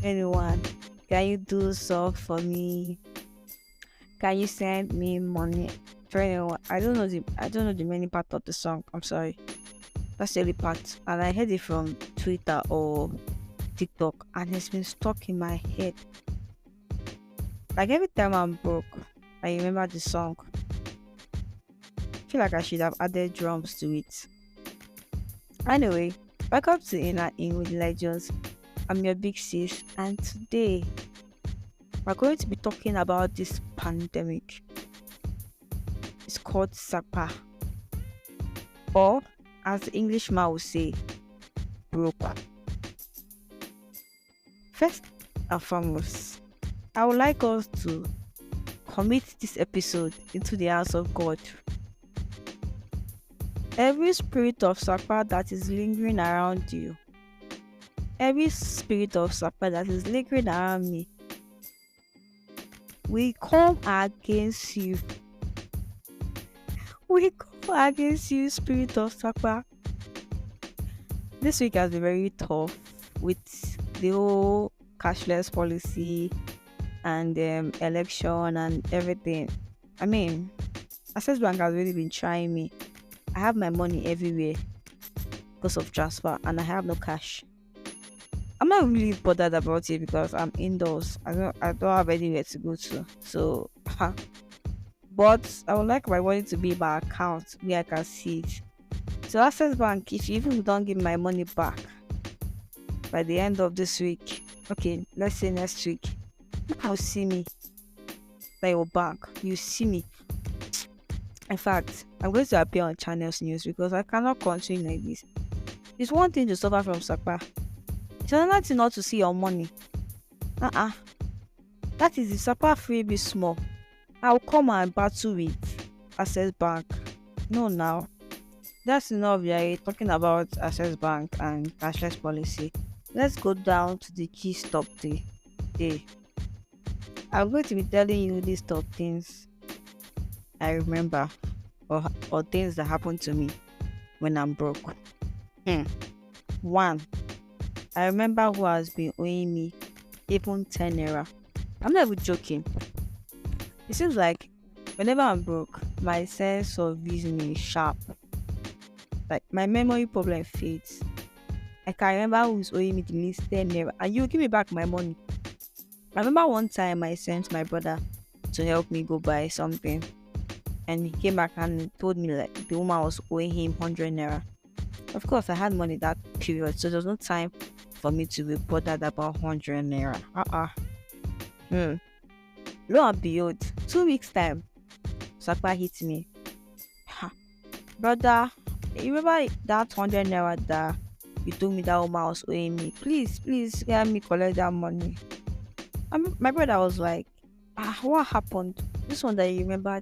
anyone. Can you do so for me? Can you send me money? For anyone. I don't know the many part of the song. I'm sorry. That's the only part. And I heard it from Twitter or TikTok and it's been stuck in my head. Like every time I'm broke, I remember the song. I feel like I should have added drums to it. Anyway, welcome to Inner In with Legends. I'm your big sis, and today we're going to be talking about this pandemic. It's called Sapa, or as the Englishman would say, broke. First and foremost, I would like us to commit this episode into the hands of God. Every spirit of Sapa that is lingering around you, every spirit of Sapa that is lingering around me, we come against you. We come against you, spirit of Sapa. This week has been very tough with the whole cashless policy and election and everything. I mean, Access Bank has really been trying me. I have my money everywhere because of transfer and I have no cash. I'm not really bothered about it because I'm indoors. I don't have anywhere to go to. So but I would like my money to be in my account where I can see it. So Access Bank, if you even don't give my money back by the end of this week, okay, let's say next week, you will see me by your bank. You see me. In fact, I'm going to appear on Channels News because I cannot continue like this. It's one thing to suffer from Sapa. It's another thing not to see your money. Uh-uh. That is the Sapa free be small. I'll come and battle with Access Bank. No, now. That's enough. We are talking about Access Bank and cashless policy. Let's go down to the key stop day. I'm going to be telling you these top things I remember or things that happened to me when I'm broke. Hmm. One, I remember who has been owing me even 10 naira. I'm not even joking. It seems like whenever I'm broke, my sense of reasoning is sharp. Like my memory problem fades. I can remember who's owing me the least 10 naira and you give me back my money. I remember one time I sent my brother to help me go buy something and he came back and told me like the woman was owing him 100 naira. Of course, I had money that period, so there was no time for me to be bothered about 100 naira. Hmm. Lo and behold, 2 weeks time, Sapa hit me. Ha. Brother, you remember that 100 naira that you told me that woman was owing me? Please, let me collect that money. My brother was like, what happened? This one that you remember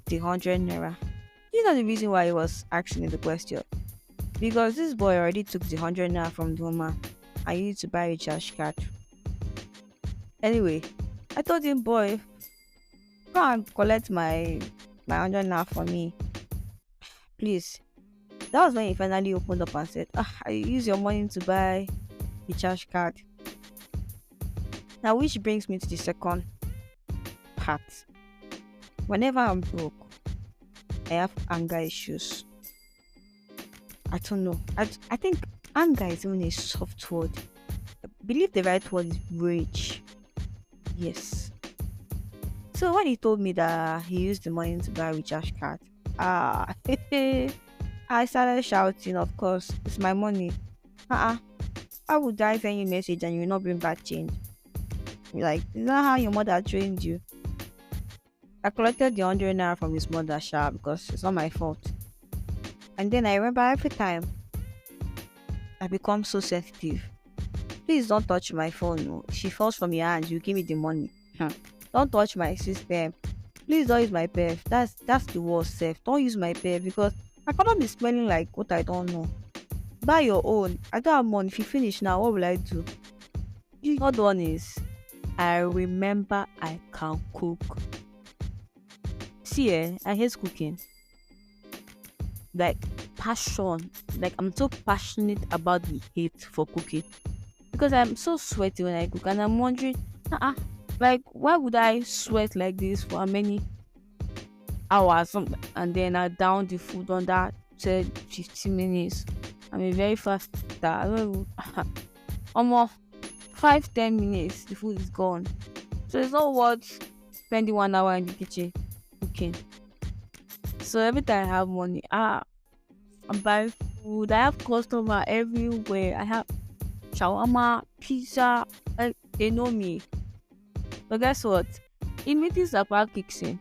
the 100 naira. You know the reason why he was asking me the question? Because this boy already took the 100 naira from the woman and used to buy a recharge card. Anyway, I told him, boy, go and collect my 100 naira for me. Please. That was when he finally opened up and said, I use your money to buy recharge card. Now, which brings me to the second part. Whenever I'm broke, I have anger issues. I don't know. I think anger is even a soft word. I believe the right word is rage. Yes. So when he told me that he used the money to buy a recharge card, I started shouting, of course, it's my money. How would I send you a message and you will not bring back change? Like, is that how your mother trained you? I collected the 100 naira from his mother because it's not my fault. And then I remember every time I become so sensitive. Please don't touch my phone. No. If she falls from your hand, you give me the money. Don't touch my system. Please don't use my pef. That's the worst self. Don't use my pef because I cannot be smelling like what I don't know. Buy your own. I don't have money. If you finish now, what will I do? The other one is I remember I can cook. See, I hate cooking. Like passion. Like I'm so passionate about the hate for cooking. because I'm so sweaty when I cook, and I'm wondering, uh-uh, like why would I sweat like this for many hours, and then I down the food on that 10, 15 minutes. I'm a very fast eater. I don't almost 5, 10 minutes, the food is gone. So it's not worth spending 1 hour in the kitchen cooking. So every time I have money, I'm buying food. I have customer everywhere. I have shawarma, pizza. Like they know me. But guess what? In meetings about kicks in.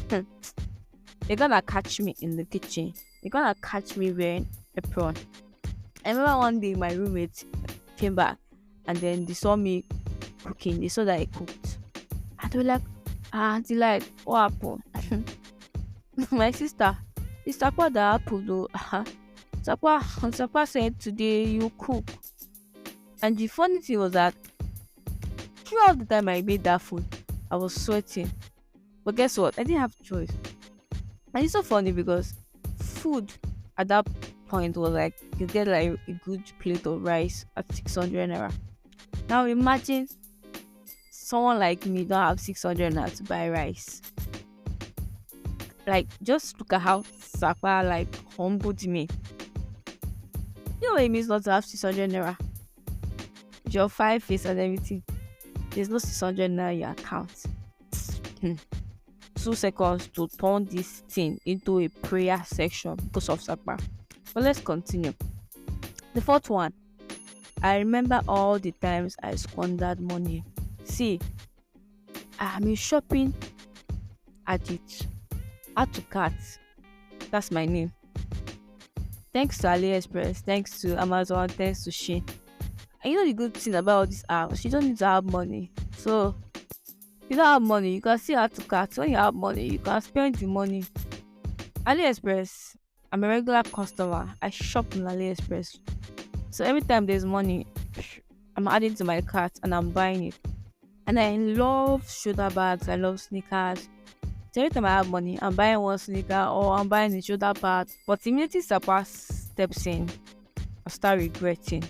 They're gonna catch me in the kitchen. They're gonna catch me wearing apron. I remember one day my roommate came back and then they saw me cooking. They saw that I cooked. And they were like, Auntie, like, what happened? My sister, it's Sapa that happened though. Sapa said today you cook. And the funny thing was that throughout the time I made that food, I was sweating. But guess what? I didn't have choice. And it's so funny because food at that point was like you get like a good plate of rice at 600 naira. Now imagine someone like me don't have 600 naira to buy rice. Like just look at how Sapa like humbled me. You know what it means not to have 600 naira? With your 5 face and everything. There's no 600 naira in your account. 2 seconds to turn this thing into a prayer section because of Sapa. But let's continue. The fourth one, I remember all the times I squandered money. See, I'm a shopping addict. Add to cart. That's my name. Thanks to AliExpress, thanks to Amazon, thanks to Shein. And you know the good thing about this app, you don't need to have money. So if you don't have money, you can still add to cart. When you have money, you can spend the money. AliExpress, I'm a regular customer. I shop on AliExpress. So every time there's money, I'm adding to my cart and I'm buying it. And I love shoulder bags. I love sneakers. So every time I have money, I'm buying one sneaker or I'm buying a shoulder bag. But immediately Sapa steps in, I start regretting.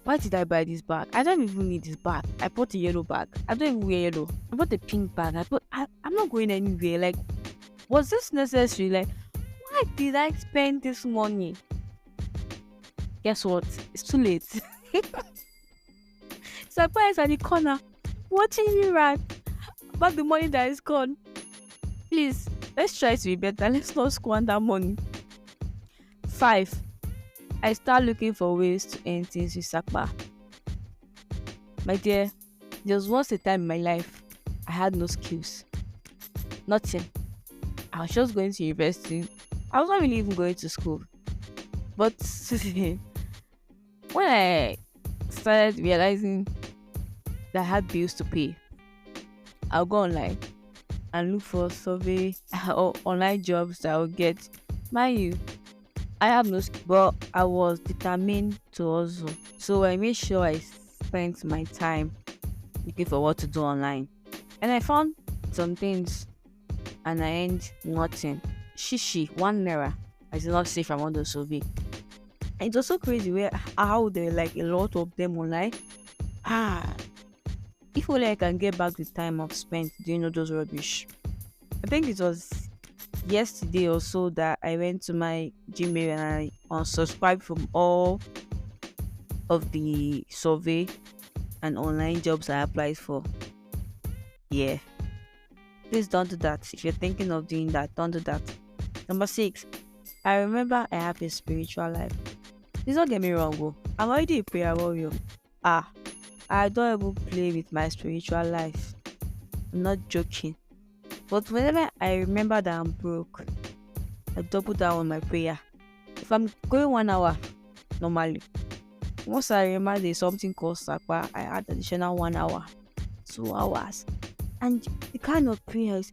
Why did I buy this bag? I don't even need this bag. I bought a yellow bag. I don't even wear yellow. I bought a pink bag. I'm not going anywhere. Like, was this necessary? Like, why did I spend this money? Guess what? It's too late. Sapa is at the corner watching me rant about the money that is gone. Please, let's try to be better. Let's not squander money. 5. I start looking for ways to earn things with Sapa. My dear, there was once a time in my life I had no skills. Nothing. I was just going to university. I was not really even going to school. But when I started realizing that I had bills to pay, I'll go online and look for survey or online jobs that I will get. Mind you, I have no skill, but I was determined to hustle. So I made sure I spent my time looking for what to do online. And I found some things and I earned nothing. Shishi, 1 naira. I did not say from on the survey. And it was so crazy how there were like a lot of them online. If only I can get back the time I've spent doing all those rubbish. I think it was yesterday or so that I went to my Gmail and I unsubscribed from all of the survey and online jobs I applied for. Yeah. Please don't do that. If you're thinking of doing that, don't do that. Number 6. I remember I have a spiritual life. Please don't get me wrong, bro. I'm already a prayer warrior. I don't even play with my spiritual life. I'm not joking. But whenever I remember that I'm broke, I double down on my prayer. If I'm going 1 hour, normally, once I remember there's something called Sapa, I add additional 1 hour, 2 hours. And the kind of prayer is,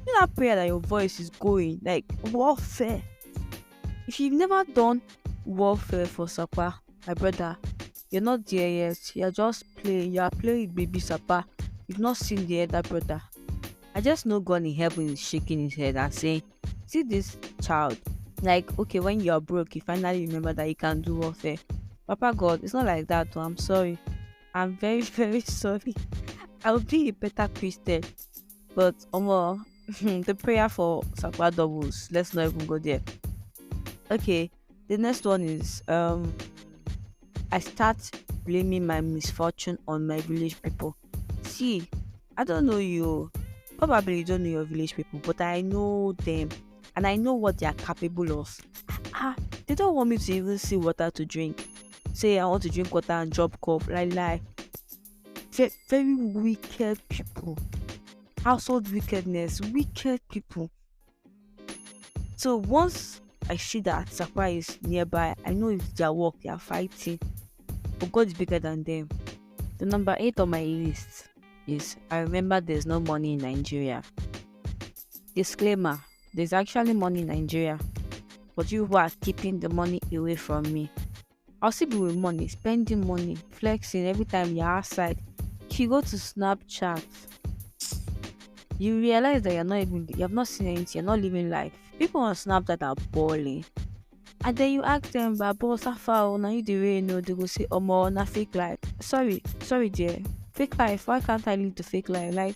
you know that prayer that your voice is going, like warfare. If you've never done warfare for Sapa, my brother, you're not there yet. You're just playing. You're playing with baby Sapa. You've not seen the elder brother. I just know God in heaven is shaking his head and saying, see this child, Like, okay, when you're broke, you finally remember that you can do warfare. Papa God, it's not like that. Oh, I'm sorry. I'm very, very sorry. I'll be a better Christian. But the prayer for Sakwa doubles. Let's not even go there. Okay. The next one is I start blaming my misfortune on my village people. See, I don't know you. Probably you don't know your village people, but I know them and I know what they are capable of. Ah, they don't want me to even see water to drink. Say I want to drink water and drop cough. Lie. Very wicked people. Household wickedness, wicked people. So once I see that Sakwa is nearby, I know it's their work, they are fighting. But God is bigger than them. The number 8 on my list is I remember there's no money in Nigeria. Disclaimer, there's actually money in Nigeria, but you who are keeping the money away from me. I'll still be with money, spending money, flexing every time you're outside. If you go to Snapchat, you realize that you have not seen anything, you're not living life. People on Snapchat are balling. And then you ask them, but boss, how far now you the way no, they go say, oh more na fake life. Sorry dear. Fake life, why can't I live the fake life? Like,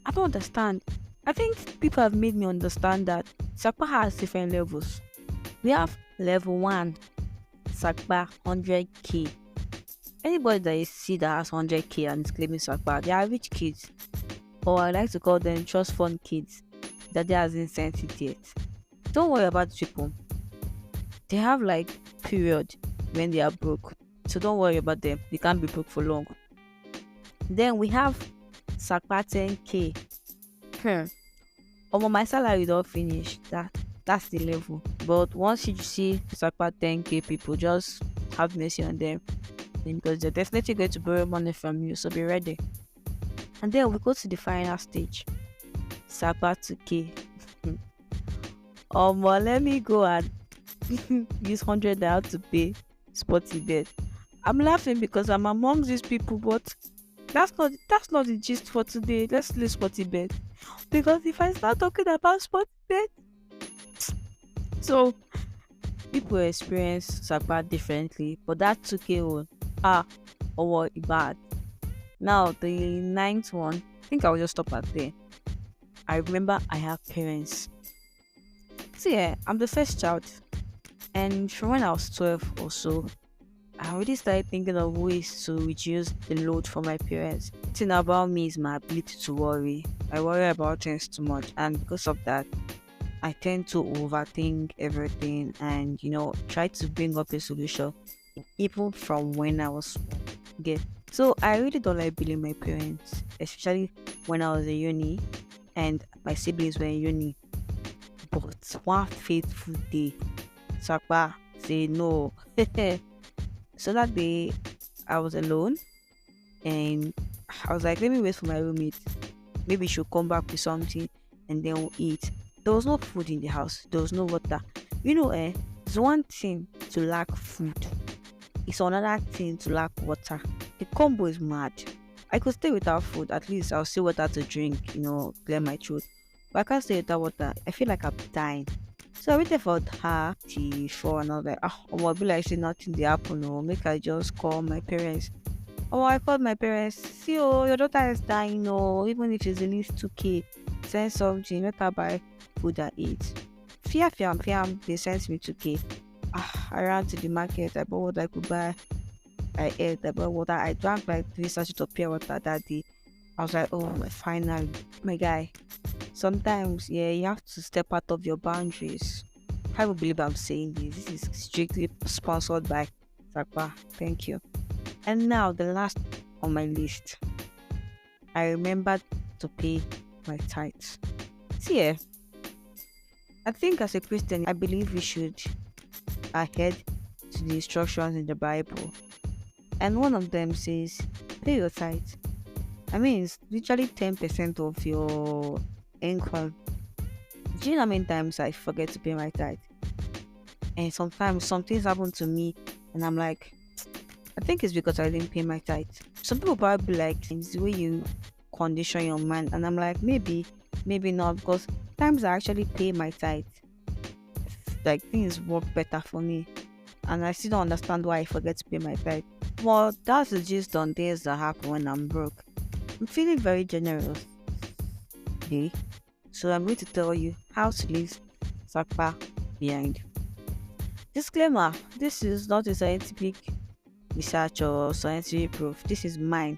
I don't understand. I think people have made me understand that Sakpa has different levels. We have level one, Sakpa 100k. Anybody that you see that has 100k and is claiming Sakpa, they are rich kids. Or I like to call them trust fund kids that they hasn't sent it yet. Don't worry about the people. They have like period when they are broke. So don't worry about them. They can't be broke for long. Then we have Sakpa 10k. My salary don't finish. That's the level. But once you see Sakpa 10k people, just have mercy on them. Because they're definitely going to borrow money from you. So be ready. And then we go to the final stage. Sakpa 2k. Let me go and use 100 naira to pay sporty bet. I'm laughing because I'm among these people, but that's not the gist for today. Let's leave sporty bet. Because if I start talking about sporty bet, so people experience Sakpa differently, but that 2k one, or bad. Now the ninth one, I think I'll just stop at there. I remember I have parents. See, I'm the first child, and from when I was 12 or so, I already started thinking of ways to reduce the load for my parents. The thing about me is my ability to worry. I worry about things too much, and because of that, I tend to overthink everything and try to bring up a solution, even from when I was small. So I really don't like blaming my parents, especially when I was in uni and my siblings were in uni. But one fateful day, Sakpa say no. So that day, I was alone and I was like, let me wait for my roommate. Maybe she'll come back with something and then we'll eat. There was no food in the house, there was no water. It's one thing to lack food, it's another thing to lack water. The combo is mad. I could stay without food, at least I'll still water to drink, clear my throat. But I can't stay without water. I feel like I'm dying. So I waited for her till 4 and I was like, I be like say nothing they happen or make I just call my parents. I called my parents. See, your daughter is dying, even if it's at least 2k, send something, let her buy food and eat. Fiam, they sent me 2k. I ran to the market, I bought what I could buy. I ate, I bought water. I drank like 3 sachets of pure water that day. I was like, oh, finally, my guy. Sometimes, you have to step out of your boundaries. I don't believe I'm saying this. This is strictly sponsored by Sakpa. Thank you. And now, the last on my list. I remembered to pay my tithes. See, I think as a Christian, I believe we should adhere to the instructions in the Bible. And one of them says, pay your tithes. I mean, it's literally 10% of your income. Do you know how many times I forget to pay my tithe? And sometimes some things happen to me and I'm like, I think it's because I didn't pay my tithe. Some people probably like it's the way you condition your mind, and I'm like, maybe not, because times I actually pay my tithe, like things work better for me, and I still don't understand why I forget to pay my tithe. Well, that's the gist on days that happen when I'm broke. I'm feeling very generous today, so I'm going to tell you how to leave Sapa behind. Disclaimer: this is not a scientific research or scientific proof. This is mine.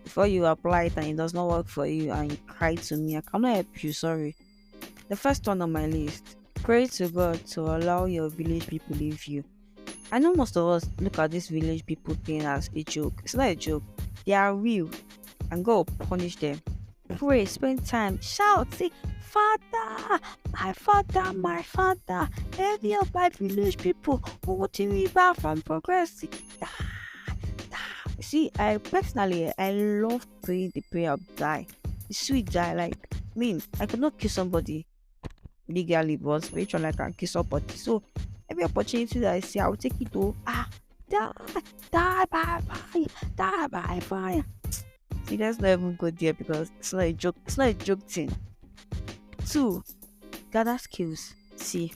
Before you apply it and it does not work for you and you cry to me, I cannot help you. Sorry. The first one on my list: pray to God to allow your village people leave you. I know most of us look at this village people thing as a joke. It's not a joke. They are real, and God will punish them. Pray, spend time, shout, say, Father, my Father, every of my village people who want to me back from progressing. See, I personally, I love praying the prayer of die. The sweet die, like, I could not kill somebody legally, but spiritually, I can kill somebody. So, every opportunity that I see, I will take it to, die, die by fire, die by fire. See, let's not even go there because it's not a joke. It's not a joke thing. Two, gather skills. See,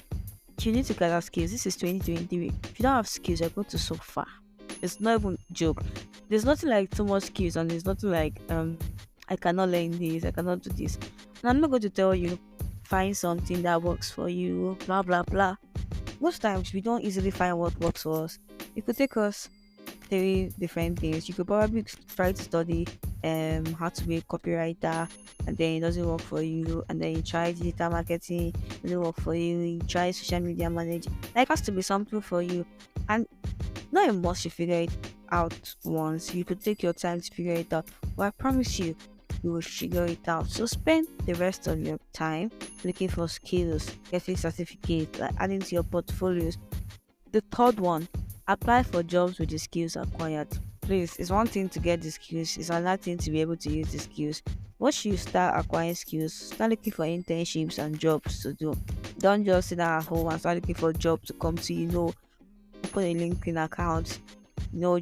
you need to gather skills. This is 2023. If you don't have skills, you're going to suffer. It's not even a joke. There's nothing like too much skills, and there's nothing like I cannot learn this, I cannot do this. And I'm not going to tell you find something that works for you, blah blah blah. Most times we don't easily find what works for us. It could take us three different things. You could probably try to study how to be a copywriter, and then it doesn't work for you, and then you try digital marketing, it doesn't work for you, you try social media managing. Like, it has to be something for you, and not a must you figure it out once. You could take your time to figure it out, but I promise you, you will figure it out. So spend the rest of your time looking for skills, getting certificates, like adding to your portfolios. The third one: apply for jobs with the skills acquired. Please, it's one thing to get the skills, it's another thing to be able to use the skills. Once you start acquiring skills, start looking for internships and jobs to do. Don't just sit down at home and start looking for jobs to come to you. Know, open a LinkedIn account.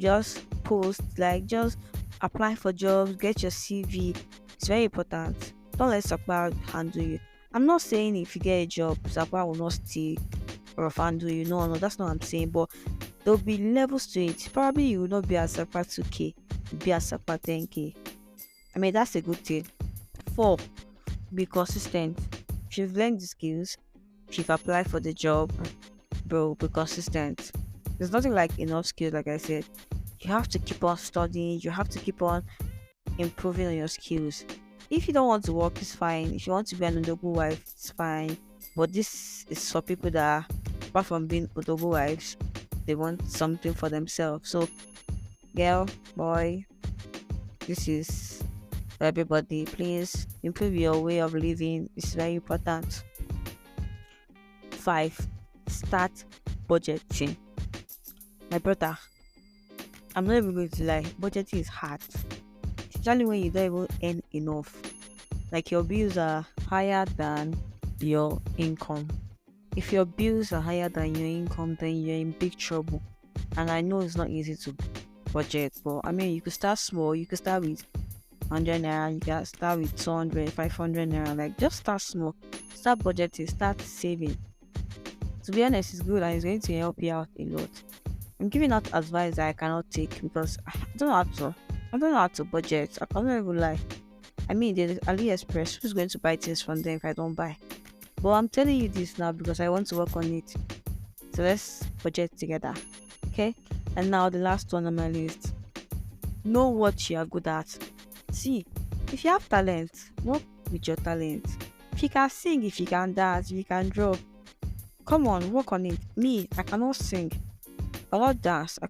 Just post, like, just apply for jobs, get your CV. It's very important. Don't let Sakpa handle you. I'm not saying if you get a job, Sakpa will not stay or handle you. No, that's not what I'm saying. But there'll be levels to it. Probably you will not be at Sakpa 2K, you'll be at Sakpa 10K. That's a good thing. 4, be consistent. If you've learned the skills, if you've applied for the job, bro, be consistent. There's nothing like enough skills, like I said. You have to keep on studying, you have to keep on improving on your skills. If you don't want to work, it's fine. If you want to be an Odogu wife, it's fine. But this is for people that, apart from being Odogu wives, they want something for themselves. So, girl, boy, this is for everybody. Please improve your way of living. It's very important. 5, start budgeting. My brother, I'm not even going to lie, budgeting is hard, especially when you don't even earn enough. Like, your bills are higher than your income. If your bills are higher than your income, then you're in big trouble. And I know it's not easy to budget, but you could start small. You could start with 100 naira, you can start with 200, 500 naira. Like, just start small, start budgeting, start saving. To be honest, it's good and it's going to help you out a lot. I'm giving out advice that I cannot take because I don't know how to budget. I cannot even lie. There's AliExpress. Who's going to buy things from them if I don't buy? But I'm telling you this now because I want to work on it. So let's budget together. Okay? And now the last one on my list. Know what you are good at. See, if you have talent, work with your talent. If you can sing, if you can dance, if you can draw, come on, work on it. I cannot sing. I cannot dance. I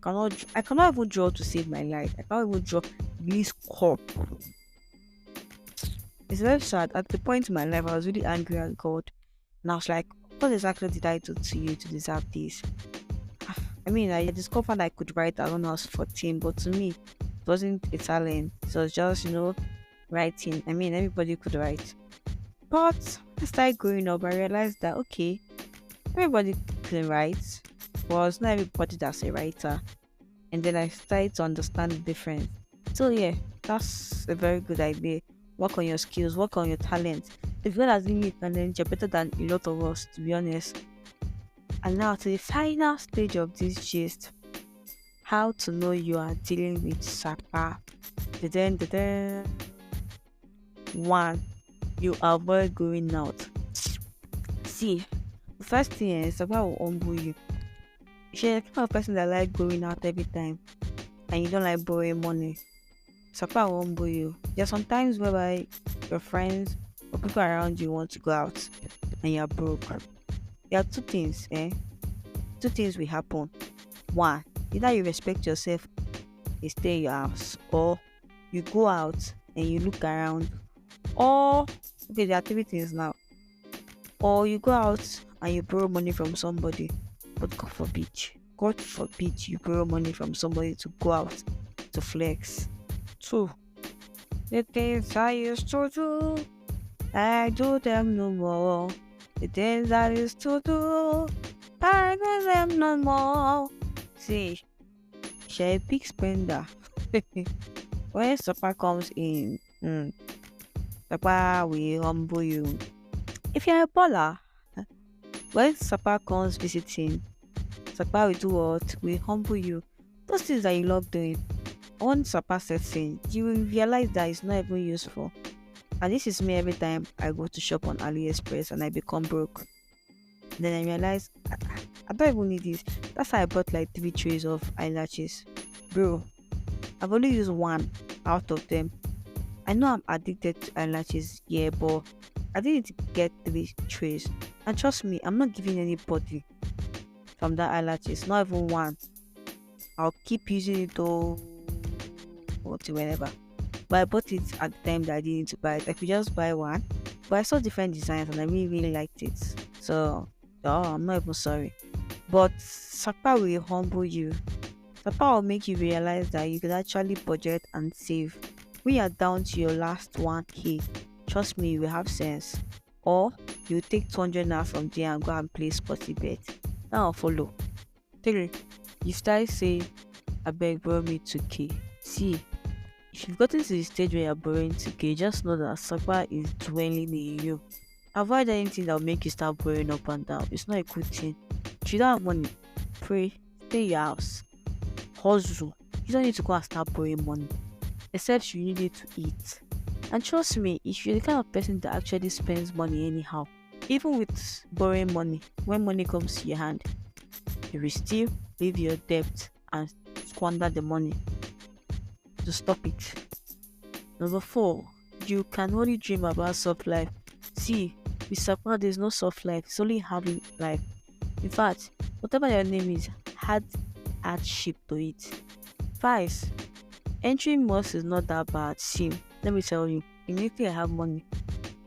cannot even draw to save my life. I cannot even draw this cup. It's very sad. At the point in my life, I was really angry at God. And I was like, what exactly did I do to you to deserve this? I discovered I could write when I was 14, but to me, it wasn't a talent. It was just, writing. Everybody could write. But as I started growing up, I realized that, okay, everybody can write, but it's not everybody that's a writer. And then I started to understand the difference. So yeah, that's a very good idea. Work on your skills, work on your talent. If God has given you talent, you're better than a lot of us, to be honest. And now to the final stage of this gist, how to know you are dealing with Sapa. Da-dun. One, you avoid going out. See, the first thing is Sapa will humble you. If you're the kind of person that like going out every time and you don't like borrowing money, Sapa will humble you. There are some times whereby your friends or people around you want to go out and you're broke. There are two things, eh? Two things will happen. One, either you respect yourself and stay in your house, or you go out and you look around, or okay, there are three things now. Or you go out and you borrow money from somebody, but God forbid you borrow money from somebody to go out to flex. Two, the things I used to do, I do them no more. The things I used to do, I do them no more. See, she a big spender. When supper comes in, supper will humble you. If you're a baller, when supper comes visiting, supper will do what? Will humble you. Those things that you love doing. Once supper sets in, you will realize that it's not even useful. And this is me every time I go to shop on AliExpress and I become broke. Then I realize I don't even need this. That's how I bought like 3 trays of eyelashes. Bro, I've only used one out of them. I know I'm addicted to eyelashes, yeah, but I didn't get 3 trays. And trust me, I'm not giving anybody from that eyelashes, not even one. I'll keep using it though, whenever. But I bought it at the time that I didn't need to buy it. I could just buy one. But I saw different designs and I really, really liked it. So, I'm not even sorry. But Sapa will humble you. Sapa will make you realize that you could actually budget and save. When you're down to your last 1K, trust me, you will have sense. Or you take 200 now from there and go and play sporty bet. Now I'll follow. 3. You start saying, I beg, borrow me 2K. See, if you've gotten to the stage where you're borrowing 2K, just know that Sapa is dwelling in you. Avoid anything that will make you start borrowing up and down. It's not a good thing. If you don't have money, pray, stay in your house, hustle. You don't need to go and start borrowing money, except you need it to eat. And trust me, if you're the kind of person that actually spends money anyhow, even with borrowing money, when money comes to your hand, you will still leave your debt and squander the money to stop it. Number 4, you can only dream about soft life. See, with Sapa, there's no soft life, it's only hard life. In fact, whatever your name is, had hardship to it. 5, entering mosque is not that bad. See, let me tell you, immediately I have money,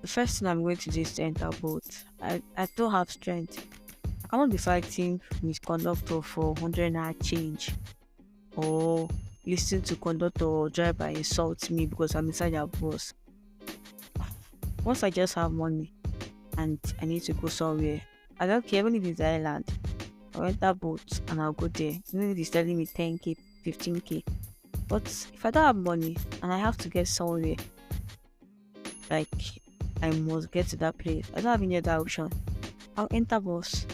the first thing I'm going to do is to enter boat. I don't have strength. I cannot be fighting with conductor for 100 naira change, or listen to conductor or driver insult me because I'm inside their bus. Once I just have money and I need to go somewhere, I don't care even if it's island. I'll enter boat and I'll go there. Even if it's telling me 10K, 15K. But if I don't have money and I have to get somewhere, like I must get to that place, I don't have any other option. I'll enter bus.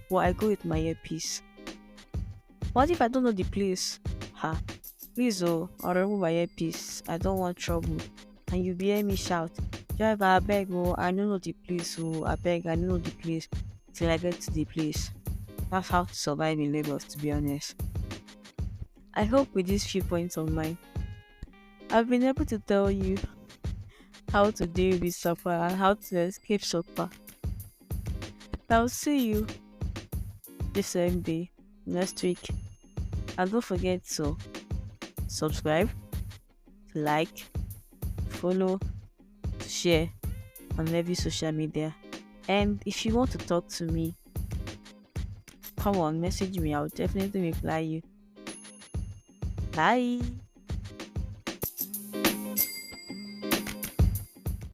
Well, I go with my earpiece. What if I don't know the place? Please, I'll remove my earpiece. I don't want trouble. And you hear me shout, driver, I beg, I don't know the place, I beg, I don't know the place, till I get to the place. That's how to survive in Lagos, to be honest. I hope with these few points of mine, I've been able to tell you how to deal with Sapa and how to escape Sapa. I'll see you the same day next week. And don't forget to subscribe, like, follow, share on every social media. And if you want to talk to me, come on, message me. I'll definitely reply you. Bye.